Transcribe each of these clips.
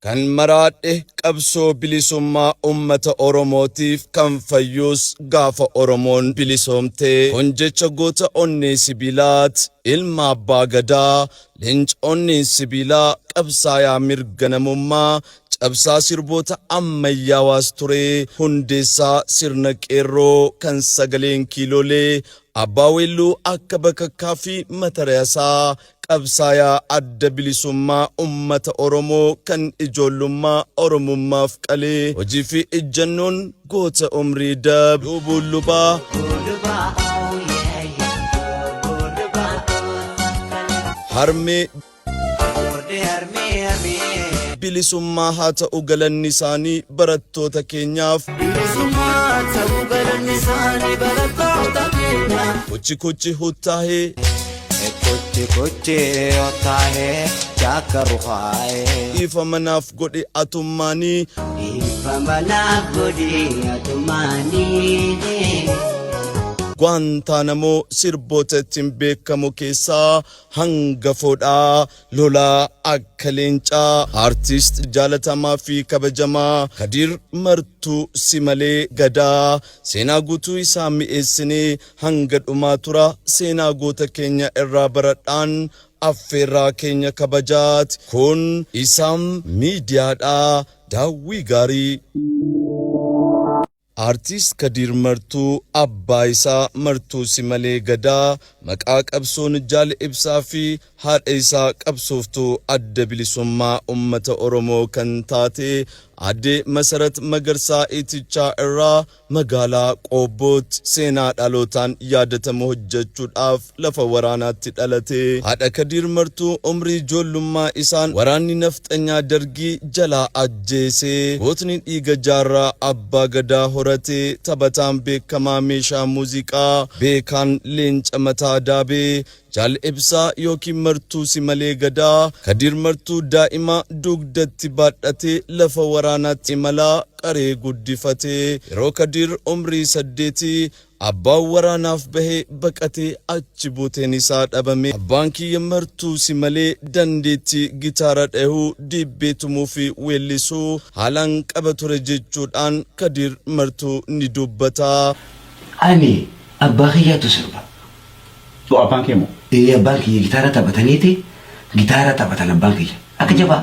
kan maraadhe qabsoo bilisummaa ummata Oromootiif kan fayyus gaafa Oromoon bilisoomte kun jecha goota onnee sibiilaat ilma abbaa gadaa leenconni sibiilaa qabsaayaa mirga namummaa cabsaa sirboota ammayyaawwaas ture hundeessaa sirna qeerroo kan sagaleen kiiloolee abbaa weelluu akka bakakkaa fi matariyasaa qabsaayaa adda bilisummaa ummata Oromoo kan ijoollummaa Oromummaaf qalee hojii fi ejjennoon goota umrii lubaa harmee bilisummaa haa ta'u galanni isaanii barattoota keenyaaf kuchi huttaahee ifa manaaf godhe atummaanii Guantanamo sirboota ittiin beekamu keessaa hangafoodha lolaa akka leencaa artist jaalatamaa fi kabajamaa Kadir Martuu Simalee Gadaa seenaa guutuu isaa mi'eessinee hanga dhumaa tura seenaa goota keenya irraa baradhaan affeerraa keenya kabajaat kun isaam miidiyaadha daawwii gaarii. Artist Kadir Martuu abbaa isaa Martuu Simalee Gadaa maqaa qabsoon jaala ibsaa fi haadha isaa qabsooftuu adda bilisummaa ummata Oromoo kan taate adde Masarat Magarsaa Itichaa irraa magaalaa Qobbootti seenaa dhalootaan yaadatamu hojjechuudhaaf lafa waraanaatti dhalate. Haadha Kadir Martuu umrii ijoollummaa isaan waraanni nafxanyaa dargii jalaa ajjeesee gootni dhiiga jaarraa abbaa gadaa horate taphataan beekamaa meeshaa muuziqaa beekaan leenca mataa daabee jaal ibsaa yookiin Martuu Simalee Gadaa Kadir Martuu daa'ima dugdatti baadhatee lafa waraanaatti malaa qaree guddifate yeroo Kadir umrii 8 abbaan waraanaaf bahee baqatee achi buuteen isaa dhabame abbaan kiyya Martuu Simalee dandeettii gitaara dhahuu dibbee tumuu fi weellisuu haalaan qaba ture jechuudhaan Kadir Martuu ni dubbata. Ani abbaa kiyyaatu sirba. Tu abbaan kee moo? Abbaan kiyya gitaara taphataniiti gitaara taphatan abbaan kiyya akka jabaa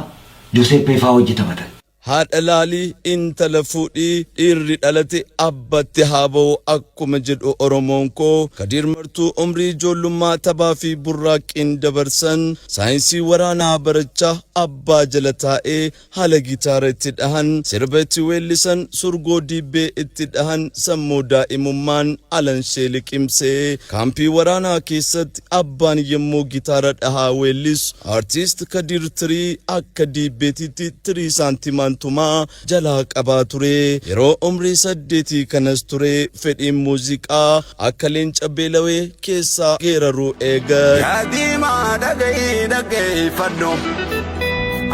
Josephee faa hojii taphatan. Haadha laalii intala fuudhii dhiirri dhalate abbatti haa ba'u akkuma jedhu Oromoon koo Kadir Martuu umrii ijoollummaa taphaa fi burraaqiin dabarsan saayinsii waraanaa barachaa abbaa jala taa'ee haala gitaara itti dhahan sirba itti weellisan surgoo dibbee itti dhahan sammuu daa'imummaan alanshee liqimsee kaampii waraanaa keessatti abbaan yommuu gitaara dhahaa weellisu artist Kadir tirii akka dibbeetitti 3 saantimaan Tuma jalaa qabaa ture yeroo umrii 8 kanas ture fedhiin muuziqaa akka leenca beelawee keessaa geeraruu eega. Yaadimaa dhaga'ii faddo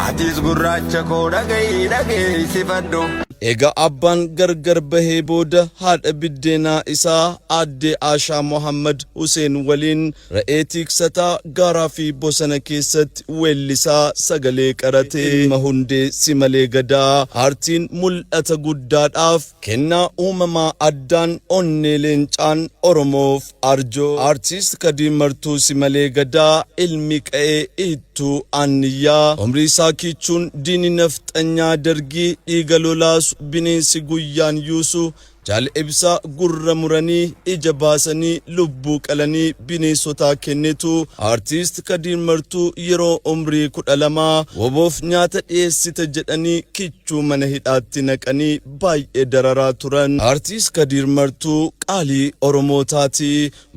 atis gurraacha koo dhaga'ii si faddo. Eega abbaan gargar bahee booda haadha biddeenaa isaa aadde Aashaa Mohammad Hussein waliin ra'ee tiksataa gaaraa fi bosona keessatti weellisaa sagalee qarate ilma hundee Simalee Gadaa aartiin mul'ata guddaadhaaf kennaa uumamaa addaan onnee leencaan Oromoof arjoo artist Kadir Martuu Simalee Gadaa ilmi qa'ee ittuu anniyyaa umrii isaa kichuun diini nafxanyaa dargii dhiiga lolaas bineensi guyyaan yuusu jaal ibsaa gurra muranii ija baasanii lubbuu qalanii bineensotaa kennitu artist Kadir Martuu yeroo umrii 12 woboof nyaata dhiyeessite jedhanii kichuu mana hidhaatti naqanii baay'ee dararaa turan artist Kadir Martuu qaalii Oromootaati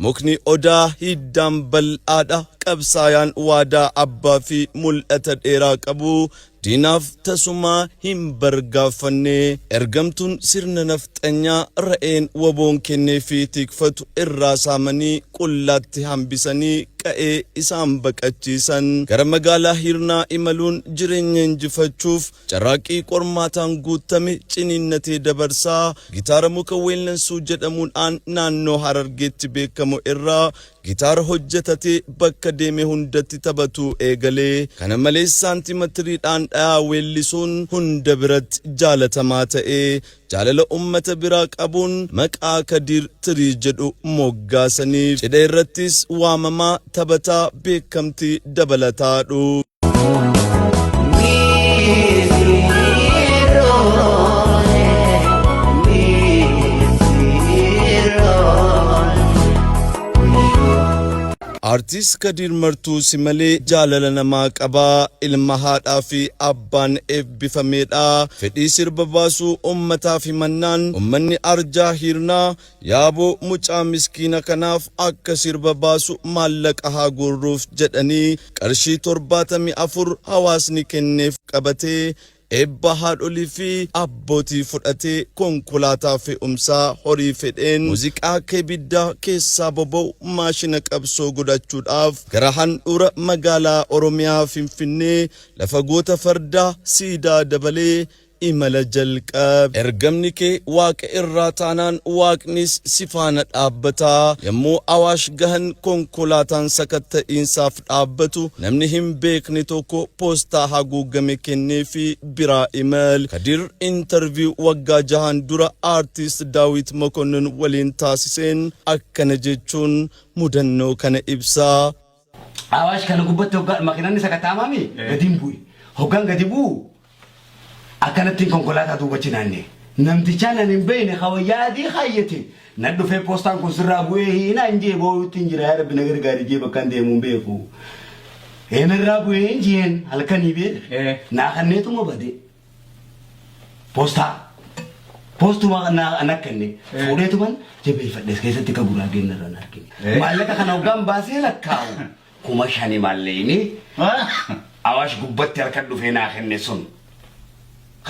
mukni odaa hiddaan bal'aadha qabsaayaan waadaa abbaa fi mul'ata dheeraa qabu diinaaf tasumaa hin bargaafanne ergamtuun sirna nafxanyaa ra'een waboon kennee fi tikfatu irraa saamanii qullaatti hambisanii qa'ee isaan baqachiisan gara magaalaa Hirnaa imaluun jireenya injifachuuf carraaqii qormaataan guutame ciniinnatee dabarsaa gitaara muka weellansuu jedhamuudhaan naannoo Harargeetti beekamu irraa gitaara hojjetatee bakka deeme hundatti taphatu eegalee kana malees saantimeetiriidhaan dhayaa weellisuun hunda biratti jaalatamaa ta'ee jaalala ummata biraa qabuun maqaa Kadir Tirii jedhu moggaasanii cidha irrattis waamamaa taphataa beekamtii dabalataadhu. Artist Kadir Martuu simalee jaalala namaa qabaa ilma haadhaa fi abbaan eebbifameedha. Fedhii sirba baasuu ummataaf himannaan ummanni arjaa Hirnaa yaaboo mucaa miskiina kanaaf akka sirba baasu maallaqa haa guurruuf jedhanii qarshii 74 hawaasni kenneef qabatee ebba haadholii fi abbootii fudhatee konkolaataa fe'umsaa horii fedheen muuziqaa kebiddaa keessaa boba'u maashina qabsoo godhachuudhaaf gara handhuura magaalaa Oromiyaa Finfinnee lafa goota fardaa siidaa dabalee imala jalqab ergamni kee waaqa irraa taanaan waaqnis sifaana dhaabbataa yommuu Awaash gahan konkolaataan sakatta'iinsaaf dhaabbatu namni hin beekne tokko poostaa haguugame kennee fi biraa imal Kadir interview waggaa 6 dura artist Daawit Mokonnon waliin taasiseen akkana jechuun mudannoo kana ibsaa. Awaash kana gubbatti makiinaan sakattaamame gadiin bu'e hoggaan gadi bu'u akkanatti konkolaataa duubachi naannee namticha nan hin beekne hawayyaadii hayyate na dhufee poostaan kun sirraa bu'ee hiina injee boo'utti injira yaa rabbi na gargaari jee bakka hin deemuun beeku eenarraa bu'ee injeen halkanii beekne naa kanneetuma bade poostuma na kanne fuudheetuman jabeeffadhees keessatti ka guraageen narraan argine maallaqa kana hoggaan baasee lakkaa'u 5,000 maalleeyni Awaash gubbatti harka dhufee naa kenne sun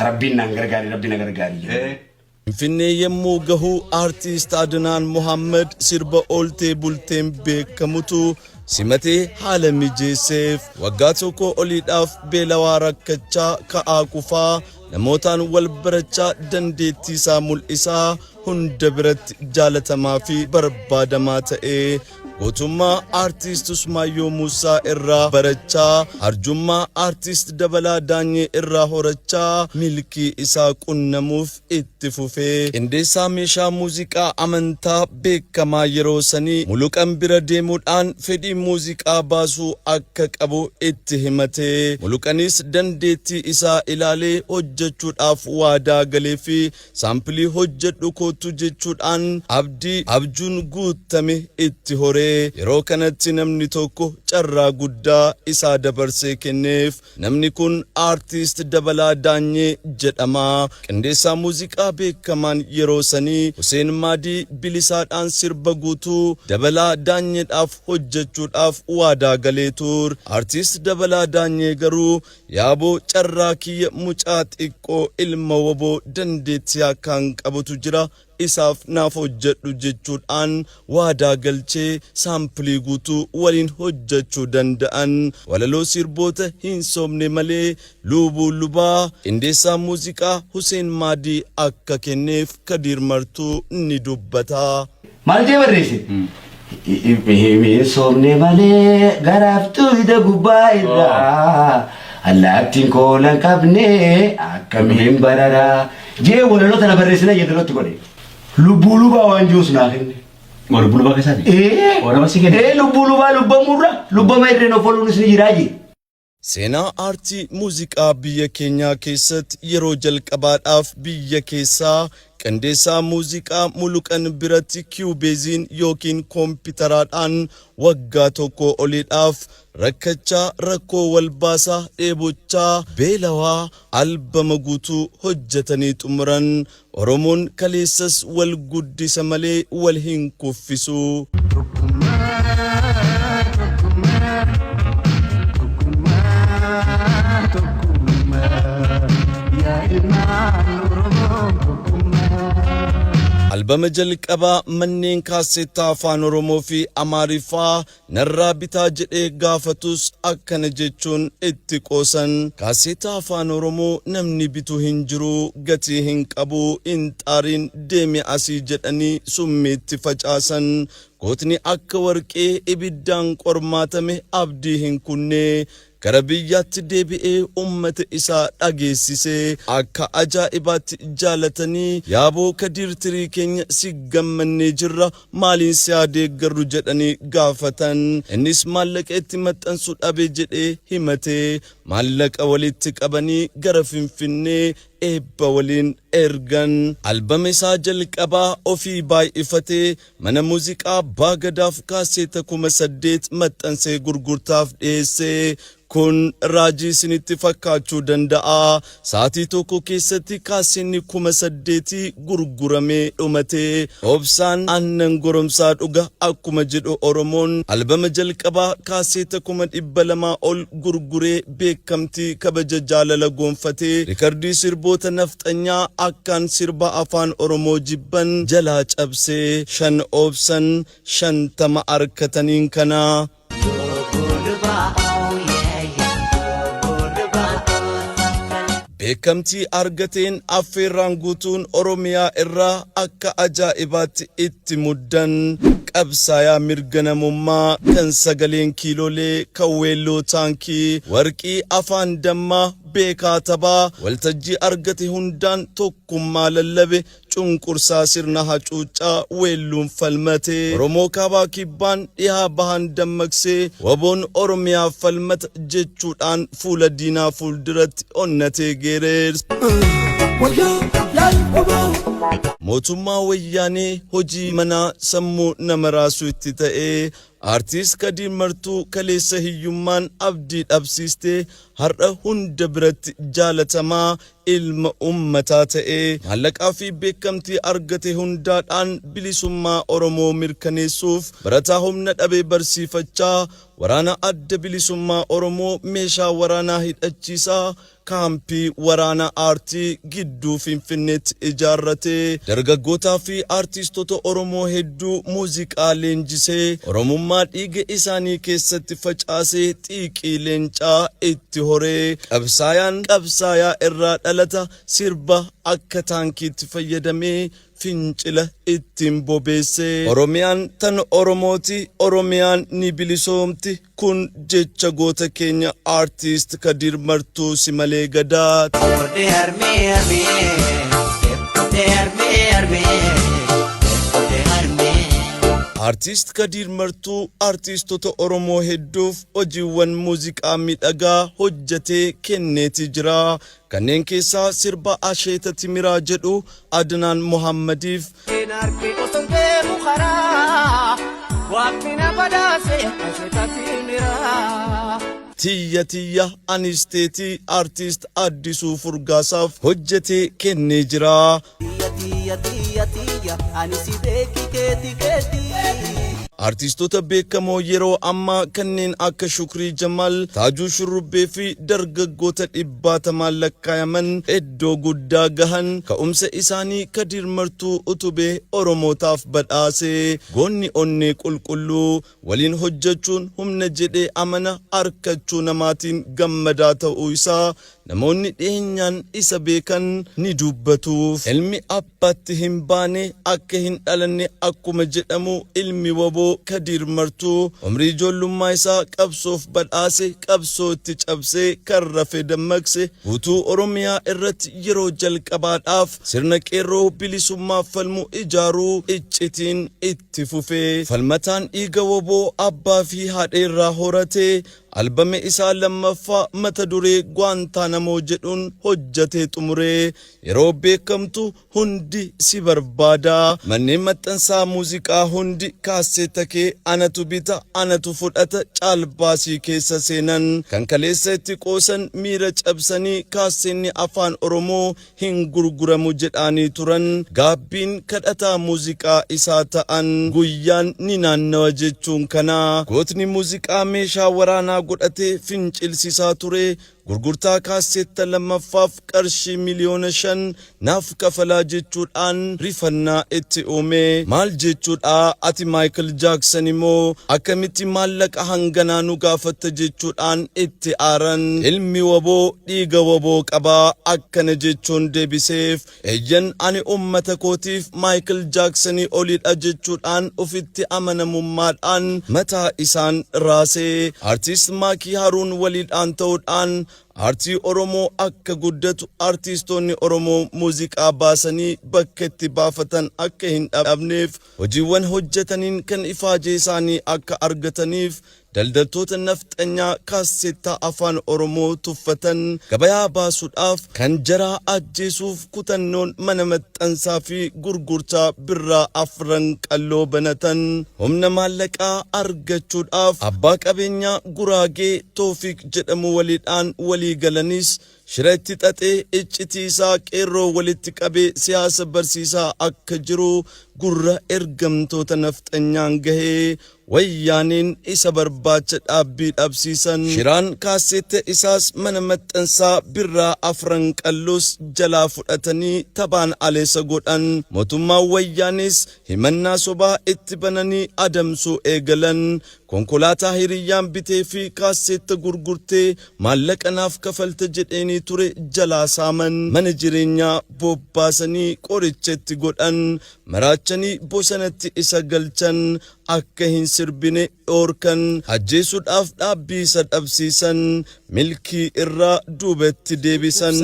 Rabbina gargaari. Finfinnee yemmuu gahu artist Adnaan Muhammad sirba oltee bulteen beekamutu simatee haala mijeesseef waggaa tokko oliidhaaf beelawaa rakkachaa ka'aa kufaa namootaan wal barachaa dandeettii isaa mul'isaa hunda biratti jaalatamaa fi barbaadamaa ta'ee gootummaa artist Usmaayyoo Muusaa irraa barachaa arjummaa artist Dabalaa Daanyee irraa horachaa milkii isaa qunnamuuf itti fufee qindeessaa meeshaa muuziqaa amantaa beekamaa yeroo sanii muluqan bira deemuudhaan fedhii muuziqaa baasuu akka qabu itti himatee muluqanis dandeettii isaa ilaalee hojjechuudhaaf waadaa galee fi saampilii hojjedhu kootu jechuudhaan abjuun guutame itti horee yeroo kanatti namni tokko carraa guddaa isaa dabarsee kenneef namni kun artist Dabalaa Daanyee jedhama. Qindeessaa muuziqaa beekamaan yeroo sanii Hussein Maadii bilisaadhaan sirba guutuu Dabalaa Daanyeedhaaf hojjechuudhaaf waadaa galee ture. Artist Dabalaa Daanyee garuu yaaboo carraa kiyya mucaa xiqqoo ilma woboo dandeettii akkaan qabutu jira isaaf naaf hojjedhu jechuudhaan waadaa galchee saampilii guutuu waliin hojjechuu danda'an walaloo sirboota hin soomne malee luubuu lubaa qindeessaa muuziqaa Hussein Maadii akka kenneef Kadir Martuu ni dubbata. Maal jee barreesse? Hin soomne malee garaaf tuyda gubbaa irraa allaattiin koolan qabne akkamiin bararaa jee walaloo tana barreessina yeedalootti godhe. Lubbuluba wanjus naafne. Lubbuluba keessatti. Ora basike. Lubbuluba lubbamurra lubbama irreen ofoluunis ni jiraaji. Seenaa aartii muuziqaa biyya keenyaa keessatti yeroo jalqabaadhaaf biyya keessaa qindeessaa muuziqaa muluqan biratti kiubeeziin yookiin koompitaraadhaan waggaa tokko oliidhaaf rakkachaa rakkoo wal baasaa dheebochaa beelawaa albama guutuu hojjetanii xumuran Oromoon kaleessas wal guddisa malee wal hin kuffisu. albama jalqabaa manneen kaasetaa afaan Oromoo fi Amaariffaa narraa bitaa jedhee gaafatus akkana jechuun itti qoosan. Kaasetaa afaan Oromoo namni bitu hin jiru, gatii hin qabu, hin xaariin deemi asii jedhanii summiitti facaasan. Gootni akka warqee ibiddaan qormaatame abdii hin kunne. Gara biyyaatti deebi'ee ummata isaa dhageessisee akka ajaa'ibaatti jaalatanii yaaboo Kadir tirii keenya si gammannee jirra maaliin si adeeggarru jedhanii gaafatan. Innis maallaqa itti maxxansu dhabe jedhee himatee maallaqa walitti qabanii gara Finfinnee eebba waliin ergan. Albama isaa jalqabaa ofii baay'ifatee mana muuziqaa Baagadaaf kaaseeta 8,000 maxxansee gurgurtaaf dhiyeesse. Kun raajii isinitti fakkaachuu danda'a. Sa'aatii tokko keessatti kaaseenni 8,000 gurguramee dhumate. Obsaan aannan goromsaa dhuga akkuma jedhu Oromoon albama jalqabaa kaaseeta 200,000 ol gurguree beekamtii kabaja jaalala gonfatee rikardii sirboota nafxanyaa akkaan sirba afaan Oromoo jibban jalaa cabsee 5 obsan 50 arkataniin kana. Beekamtii argateen affeerraan guutuun Oromiyaa irraa akka ajaa'ibaatti itti muddan. Qabsaayaa mirga namummaa kan sagaleen kiilolee kan weelloo taankii warqii afaan dammaa beekaa tabaa waltajjii argate hundaan tokkummaa lallabe cunqursaa sirna hacuuccaa weelluun falmate. Oromoo kaabaa kibbaan dhihaa bahan dammaqsee waboon Oromiyaa falmata jechuudhaan fuula diinaa fuulduratti onnatee geereera. Mootummaa wayyaanee hojii manaa sammuu nama raasuu itti ta'ee Artiist Kadir Martuu kaleessa hiyyummaan abdii dhabsiistee har'a hunda biratti jaalatamaa ilma ummataa ta'ee maallaqaa fi beekamtii argate hundaadhaan bilisummaa Oromoo mirkaneessuuf barataa humna dhabee barsiifachaa waraana adda bilisummaa Oromoo meeshaa waraanaa hidhachiisaa kaampii waraana aartii gidduu Finfinneetti ijaarrate. Dargaggootaa fi artiistota Oromoo hedduu muuziqaa leenjisee Oromummaa dhiiga isaanii keessatti facaasee xiiqii leencaa itti horee qabsaayaa irraa dhalata sirba akka taankiitti fayyadamee fincila ittiin bobeesse. Oromiyaan tan Oromooti, Oromiyaan ni bilisoomti. Kun jecha goota keenya artiist Kadir Martuu si malee gadaati. Artiist Kadir Martuu artiistota Oromoo hedduuf hojiiwwan muuziqaa miidhagaa hojjetee kenneeti jira. Kanneen keessaa sirba Asheeta Timiraa jedhu Adnaan Muhammadiif Tiyya Anisteetii artiist Addisuu Furgaasaaf hojjetee kennee jira. Artiistota beekamoo yeroo ammaa kanneen akka Shukrii Jamaal, Taajuu Shurrubbee fi dargaggoota 100 lakkaayaman iddoo guddaa gahan ka'umsa isaanii Kadir Martuu utubee Oromootaaf badhaase. Goonni onnee qulqulluu waliin hojjechuun humna jedhee amana arkachuu namaatiin gammadaa ta'uu isaa namoonni dhiyeenyaan isa beekan ni dubbatuuf. Ilmi abbaatti hin baane akka hin dhalanne akkuma jedhamu ilmi waboo Kadir Martuu umrii ijoollummaa isaa qabsoof badhaase, qabsoo itti cabsee kan rafe dammaqse guutuu Oromiyaa irratti yeroo jalqabaadhaaf sirna qeerroo bilisummaaf falmu ijaaruu iccitiin itti fufee. Falmataan dhiiga waboo abbaa fi haadheerraa horatee albame isaa lammaffaa mata duree Guantanamo jedhuun hojjetee xumuree. Yeroo beekamtu hundi si barbaada. Manneen maxxansaa muuziqaa hundi kaaseeta kee anatu bita anatu fudhata caalbaasii keessa seenan. Kan kaleessa itti qoosan miira cabsanii kaaseenni afaan Oromoo hin gurguramu jedhanii turan. Gaabbiin kadhataa muuziqaa isaa ta'an guyyaan ni naannawa jechuun kana. Gootni muuziqaa meeshaa waraanaa godhatee fincilsiisaa ture gurgurtaa kaaseetta lammaffaaf qarshii miliyoona 5 naaf kafalaa jechuudhaan rifannaa itti uume. Maal jechuudha ati Michael Jackson immoo akkamitti maallaqa hanganaa nu gaafatta jechuudhaan itti aaran. Ilmi waboo dhiiga waboo qabaa akkana jechuun deebiseef eeyyan ani ummata kootiif Michael Jackson olidha jechuudhaan ofitti amanamummaadhaan mataa isaan raasee. Artiist Maakii Haruun waliidhaan ta'uudhaan artii Oromoo akka guddatu artistoonni Oromoo muuziqaa baasanii bakka itti baafatan akka hin dhabneef hojiiwwan hojjetaniin kan ifaajee isaanii akka argataniif daldaltoota nafxanyaa kaaseetta afaan Oromoo tuffatan gabayaa baasuudhaaf kan jaraa ajjeesuuf kutannoon mana maxxansaa fi gurgurtaa birraa afran qalloo banatan humna maallaqaa argachuudhaaf abbaa qabeenyaa Guraagee Toofiq jedhamu waliidhaan walii galanis shiratti xaxee iccitiisaa qeerroo walitti qabee siyaasa barsiisaa akka jiru gurra ergamtoota nafxanyaan gahee wayyaaniin isa barbaacha dhaabbii dhabsiisan. Shiraan kaaseetta isaas mana maxxansaa birraa afran qalloos jalaa fudhatanii tabaan aleessa godhan. Mootummaan wayyaanis himannaa sobaa itti bananii adamsuu eegalan. Konkolaataa hiriyyaan bitee fi kaaseetta gurgurtee maallaqa naaf kafalta jedheenii ture jalaa saaman. Mana jireenyaa bobbaasanii qorichatti godhan. Maraachanii bosonatti isa galchan. Akka hin sirbine dhoorkan ajjeesuudhaaf dhaabbii isa dhabsiisan. Milkii irraa duubatti deebisan.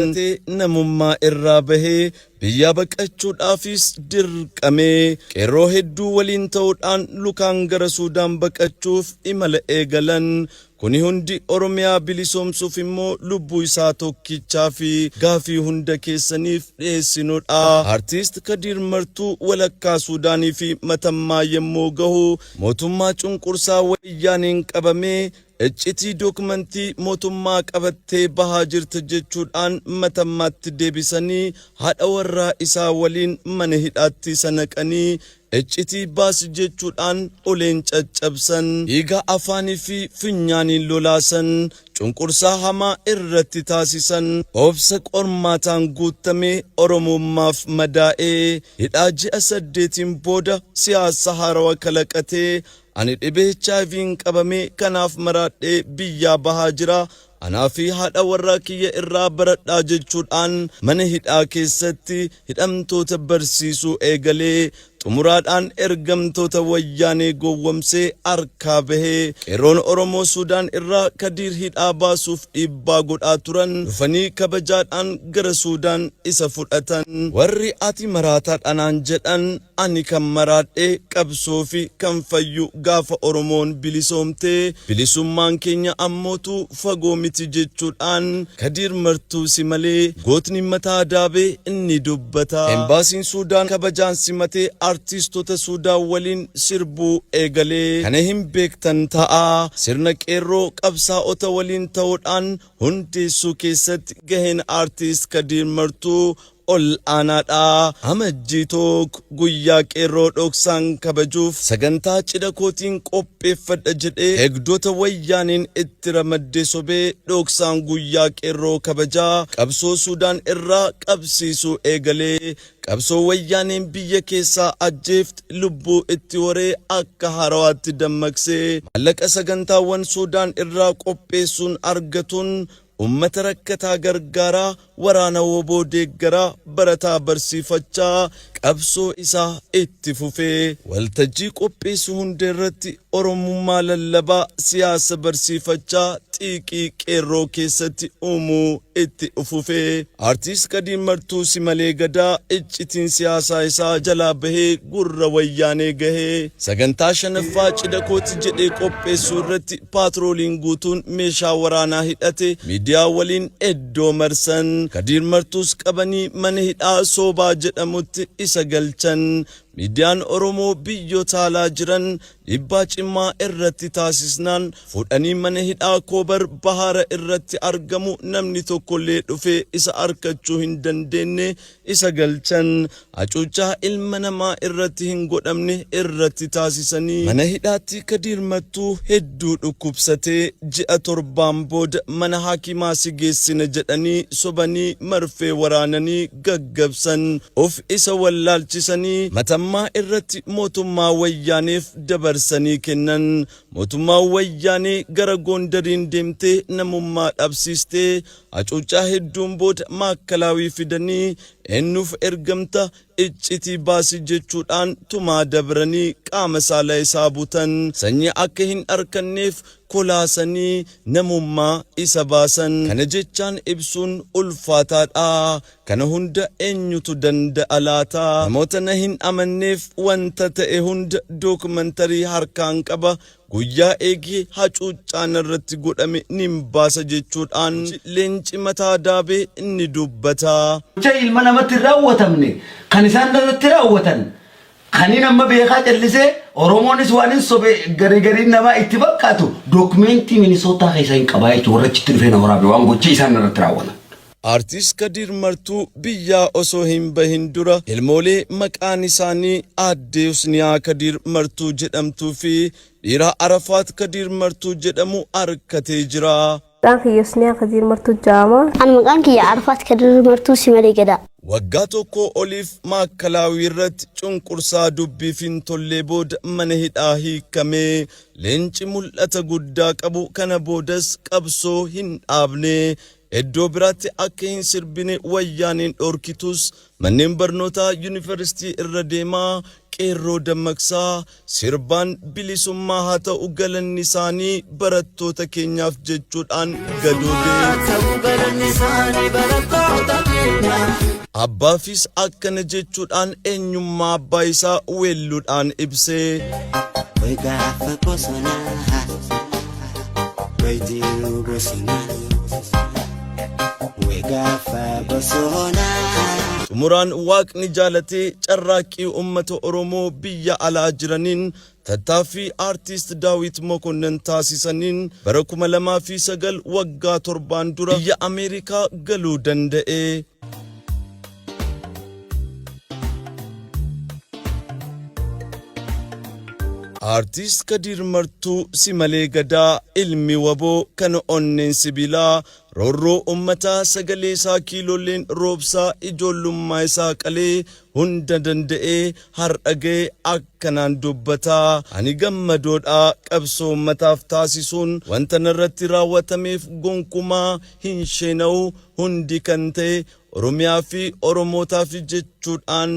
Namummaa irraa bahee biyya baqachuudhaafis dirqamee qeerroo hedduu waliin ta'uudhaan lukaan gara Suudaan baqachuuf imala eegalan. Kuni hundi Oromiyaa bilisoomsuuf immoo lubbuu isaa tokkichaa fi gaafii hunda keessaniif dhiyeessinudha. Artiist Kadir Martuu walakkaa Suudaanii fi Matammaa yemmuu gahu mootummaa cunqursaa wayyaaniin qabamee iccitii dookumentii mootummaa qabattee bahaa jirti jechuudhaan Matammaatti deebisanii haadha warraa isaa waliin mana hidhaatti sanaqanii iccitii baasi jechuudhaan oleen caccabsan. Dhiiga afaanii fi funyaaniin lolaasan. Cunqursaa hamaa irratti taasisan. Obsa qormaataan guutamee Oromummaaf madaa'ee hidhaa ji'a 8 booda siyaasa haarawaa kalaqatee ani dhibee HIV'n qabamee kanaaf maraadhee biyyaa bahaa jira. Anaa fi haadha warraa kiyya irraa baradhaa jechuudhaan mana hidhaa keessatti hidhamtoota barsiisuu eegalee xumuraadhaan ergamtoota wayyaanee gowwomsee harkaa bahee qeerroon Oromoo Suudaan irraa Kadir hidhaa baasuuf dhiibbaa godhaa turan dhufanii kabajaadhaan gara Suudaan isa fudhatan. Warri ati maraataadhaan jedhan ani kan maraadhee qabsoo fi kan fayyu gaafa Oromoon bilisoomtee bilisummaan keenya ammootu fagoo miti jechuudhaan Kadir Martuu si malee gootni mataa daabee inni dubbata. Embaasiin Suudaan kabajaan simatee artistoota Suudaan waliin sirbuu eegalee kana hin beektan ta'a. Sirna qeerroo qabsaa'ota waliin ta'uudhaan hundeessuu keessatti gaheen artiist Kadir Martuu ol aanaadha. Amajjii tokko guyyaa qeerroo dhoksaan kabajuuf sagantaa cidha kootiin qopheeffadha jedhee eegdota wayyaaniin itti ramaddee sobee dhoksaan guyyaa qeerroo kabajaa qabsoo Suudaan irraa qabsiisuu eegalee qabsoo wayyaaniin biyya keessaa ajjeeft lubbuu itti horee akka harawaatti dammaqsee maallaqa sagantaawwan Suudaan irraa qopheessuun argatuun ummata rakkataa gargaaraa waraana woboo deeggaraa barataa barsiifachaa qabsoo isaa itti fufee waltajjii qopheessuu hunda irratti Oromummaa lallabaa siyaasa barsiifachaa xiiqii qeerroo keessatti uumuu itti fufee. Artiist Kadir Martuu si malee gadaa iccitiin siyaasaa isaa jalaa bahee gurra wayyaanee gahee sagantaa 5ffaa cidha kooti jedhee qopheessuu irratti paatrooliin guutuun meeshaa waraanaa hidhate miidiyaa waliin eddoo marsan. Kadir Martuus qabanii mana hidhaa Soobaa jedhamutti isa galchan. miidiyaan Oromoo biyyoota alaa jiran dhiibbaa cimaa irratti taasisnaan fudhanii mana hidhaa Koobar Bahaara irratti argamu namni tokkollee dhufee isa arkachuu hin dandeenye isa galchan hacuuccaa ilma namaa irratti hin godhamne irratti taasisanii mana hidhaatti Kadir Martuu hedduu dhukkubsatee ji'a 7 booda mana hakimaa si geessina jedhanii sobanii marfee waraananii gaggabsan of isa wallaalchisanii matammaa irratti mootummaa wayyaaneef dabarsanii kennan mootummaa wayyaanee gara Gondariin deemtee namummaa dhabsiistee hacuuccaa hedduun booda maakalaawii fidanii eenyuuf ergamta iccitii baasi jechuudhaan tumaa dabranii qaama saalaa isaa butan sanyii akka hin arkanneef kolaasanii namummaa isa baasan kana jechaan ibsuun ulfaataadha kana hunda eenyutu danda'a laata namoota na hin amanneef wanta ta'e hunda dookumantarii harkaan qaba guyyaa eegee hacuuccaan irratti godhame nin baasa jechuudhaan leenci mataa daabee inni dubbata. Ilma namatti raawwatamne kan isaan irratti raawwatan kanin amma beekaa callisee Oromoonis waan sobe garii nama itti fakkaatu dookumentii Minisootaa keessa hin qabaa jechuudha warra achitti dhufee na waraabe waan gocha isaan irratti raawwatan. Artist Kadir Martuu biyyaa osoo hin bahin dura ilmoolee maqaan isaanii aadde Husniyaa Kadir Martuu jedhamtuu fi dhiira Arafaat Kadir Martuu jedhamu arkatee jira. Maqaan Husniyaa Kadir Martuu jedhama. Maqaan kiyya Arafaat Kadir Martuu Simalee Gadaa. Waggaa tokko oliif maakalaawii irratti cunqursaa dubbiif hin tollee booda mana hidhaa hiikamee leenci mul'ata guddaa qabu kana boodas qabsoo hin dhaabne iddoo biraatti akka hin sirbine wayyaaniin dhorkitus manneen barnootaa yuunivarsiitii irra deemaa qeerroo dammaqsaa sirbaan bilisummaa haa ta'u galanni isaanii barattoota keenyaaf jechuudhaan gadoode. Abbaafis akkana jechuudhaan eenyummaa abbaa isaa weelluudhaan ibsee Wegaafa bosonaa Waydiru bosonaa Wegaafa bosonaa Xumuraan waaqni jaalatee carraaqqii uummata Oromoo biyya alaa jiraniin tattaaffii artist Daawit Mokonnon taasisaniin bara 2009 waggaa 7 dura biyya Ameerikaa galuu danda'e. Artist Kadir Martuu Simalee Gadaa ilmi waboo kan onneen sibiilaa roorroo ummataa sagalee isaa kiilooleen roobsaa ijoollummaa isaa qalee hunda danda'ee har'agee akkanaan dubbataa ani gammadoodha qabsoo ummataaf taasisuun wanta narratti raawwatameef gonkumaa hin sheena'u hundi kan ta'e Oromiyaa fi Oromootaaf jechuudhaan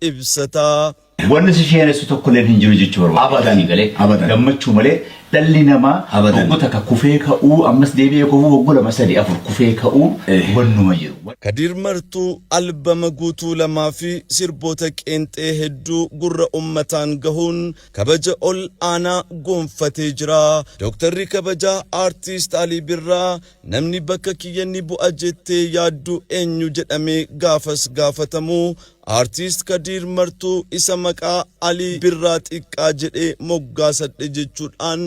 ibsataa. Wanni si sheenessu tokko leen hin jiru jechuudha. Abadan galee gammachuu malee dhalli namaa waggoota ka kufee ka'uu ammas deebi'ee kufuu waggoota 2-4 kufee ka'uu wannuma jiru. Kadir Martuu albama guutuu 2 fi sirboota qeenxee hedduu gurra ummataan gahuun kabaja ol aanaa gonfatee jira. Dooktarri kabajaa artist Alii Birraa namni bakka kiyyanni bu'a jettee yaaddu eenyu jedhamee gaafas gaafatamu artist Kadir Martuu isa maqaa Alii Birraa xiqqaa jedhee moggaasadhe jechuudhaan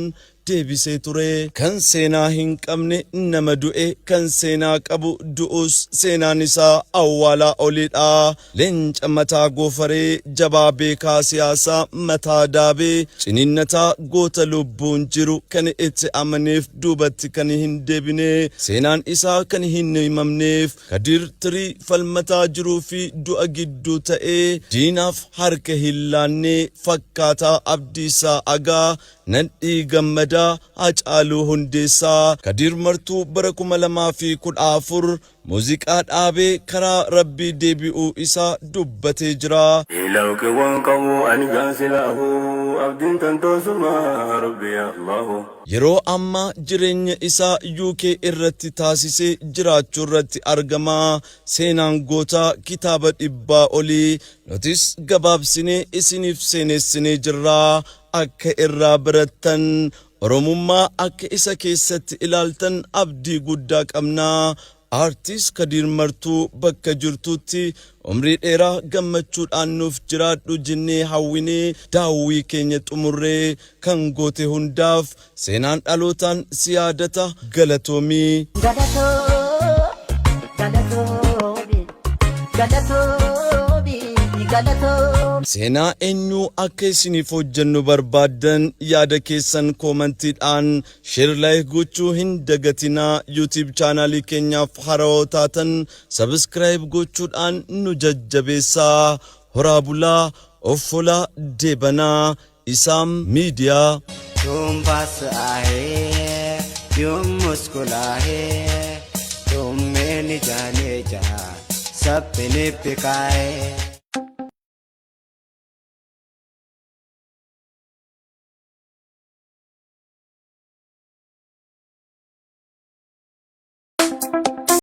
deebisee ture kan seenaa hin qabne nama du'e kan seenaa qabu du'us seenaan isaa awwaalaa oliidha leenca mataa goofaree jabaa beekaa siyaasaa mataa daabee ciniinnataa goota lubbuun jiru kan itti amaneef duubatti kan hin deebine seenaan isaa kan hin himamneef Kadir tirii falmataa jiruu fi du'a gidduu ta'ee diinaaf harka hin laannee fakkaataa abdiisaa agaa nadhii gammadaa Hacaaluu Hundeessaa Kadir Martuu bara 2014 muuziqaa dhaabee karaa rabbii deebi'uu isaa dubbatee jira. Yeroo ammaa jireenya isaa UK irratti taasisee jiraachuu irratti argama. Seenaan gootaa kitaaba 100 olii nutis gabaabsinee isiniif seenessinee jirra. Akka irraa barattan Oromummaa akka isa keessatti ilaaltan abdii guddaa qabna. Artist Kadir Martuu bakka jirtutti umrii dheeraa gammachuudhaan nuuf jiraadhu jennee hawwinee daawwii keenya xumurree kan goote hundaaf seenaan dhalootaan si yaadata galatoomii. Seenaa eenyu akka isiniif hojjennu barbaadan yaada keessan koomentiidhaan share like gochuu hin dagatinaa. YouTube chaanalii keenyaaf haaraa taatan subscribe gochuudhaan nu jajjabeessaa. Horaa bulaa offolaa deebanaa Isaam Miidiyaa. Yoom baasa'ee yoom muskulaa'ee yoom meeni jaaneeja saphini pikaa'ee.